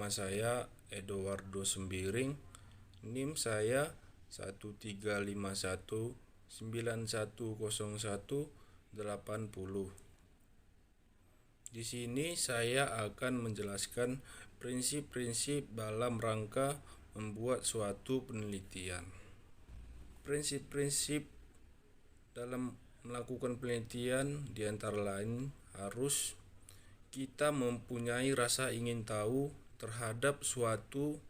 Nama saya Eduardo Sembiring, NIM saya 13519101880. Di sini saya akan menjelaskan prinsip-prinsip dalam rangka membuat suatu penelitian. Prinsip-prinsip dalam melakukan penelitian diantara lain harus kita mempunyai rasa ingin tahu terhadap suatu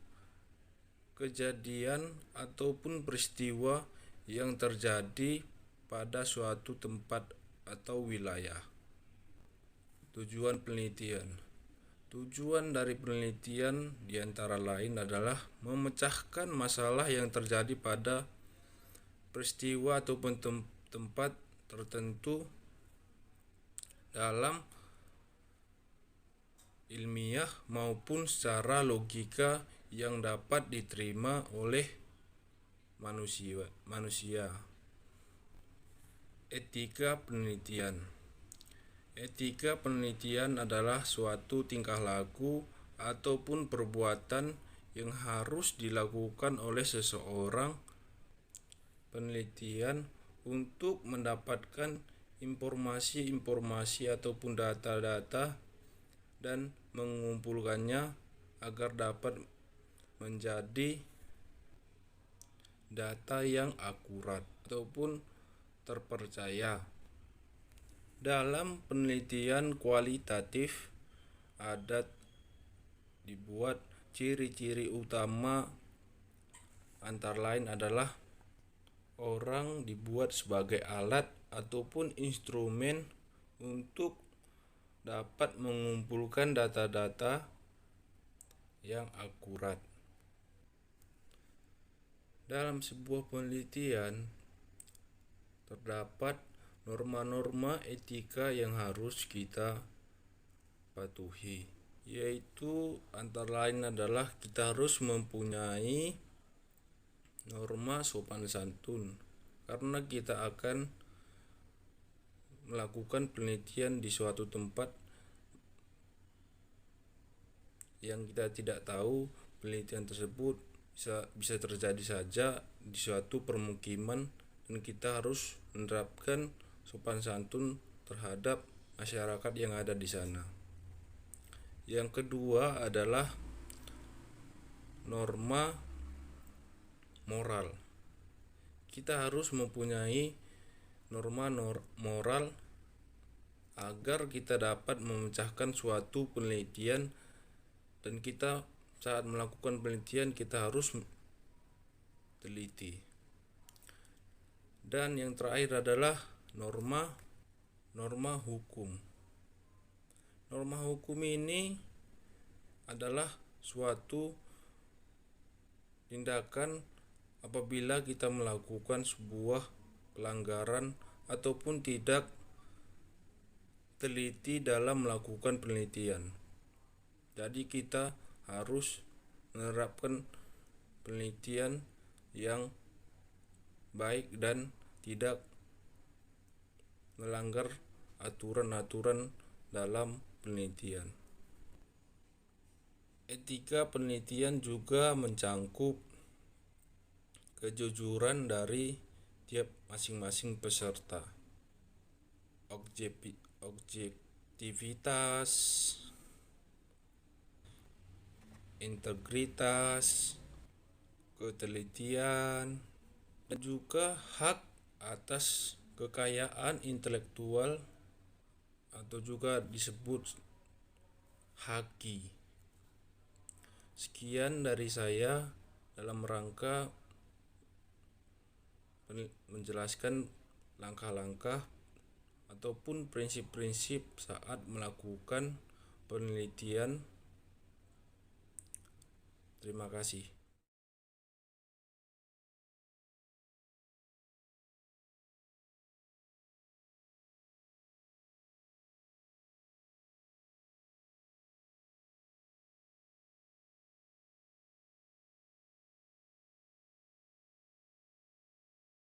kejadian ataupun peristiwa yang terjadi pada suatu tempat atau wilayah. Tujuan penelitian. Tujuan dari penelitian diantara lain adalah memecahkan masalah yang terjadi pada peristiwa ataupun tempat tertentu dalam ilmiah maupun secara logika yang dapat diterima oleh manusia. Etika penelitian. Etika penelitian adalah suatu tingkah laku ataupun perbuatan yang harus dilakukan oleh seseorang penelitian untuk mendapatkan informasi-informasi ataupun data-data dan mengumpulkannya agar dapat menjadi data yang akurat ataupun terpercaya. Dalam penelitian kualitatif dibuat ciri-ciri utama antara lain adalah orang dibuat sebagai alat ataupun instrumen untuk dapat mengumpulkan data-data yang akurat. Dalam sebuah penelitian terdapat norma-norma etika yang harus kita patuhi, yaitu antara lain adalah kita harus mempunyai norma sopan santun karena kita akan melakukan penelitian di suatu tempat yang kita tidak tahu penelitian tersebut bisa terjadi saja di suatu permukiman, dan kita harus menerapkan sopan santun terhadap masyarakat yang ada di sana. Yang kedua adalah norma moral. Kita harus mempunyai norma moral agar kita dapat memecahkan suatu penelitian, dan kita saat melakukan penelitian kita harus teliti. Dan yang terakhir adalah norma hukum. Norma hukum ini adalah suatu tindakan apabila kita melakukan sebuah pelanggaran ataupun tidak teliti dalam melakukan penelitian. Jadi kita harus menerapkan penelitian yang baik dan tidak melanggar aturan-aturan dalam penelitian. Etika penelitian juga mencangkup kejujuran dari tiap masing-masing peserta, objektivitas, integritas, ketelitian, dan juga hak atas kekayaan intelektual atau juga disebut haki. Sekian dari saya dalam rangka menjelaskan langkah-langkah ataupun prinsip-prinsip saat melakukan penelitian. Terima kasih.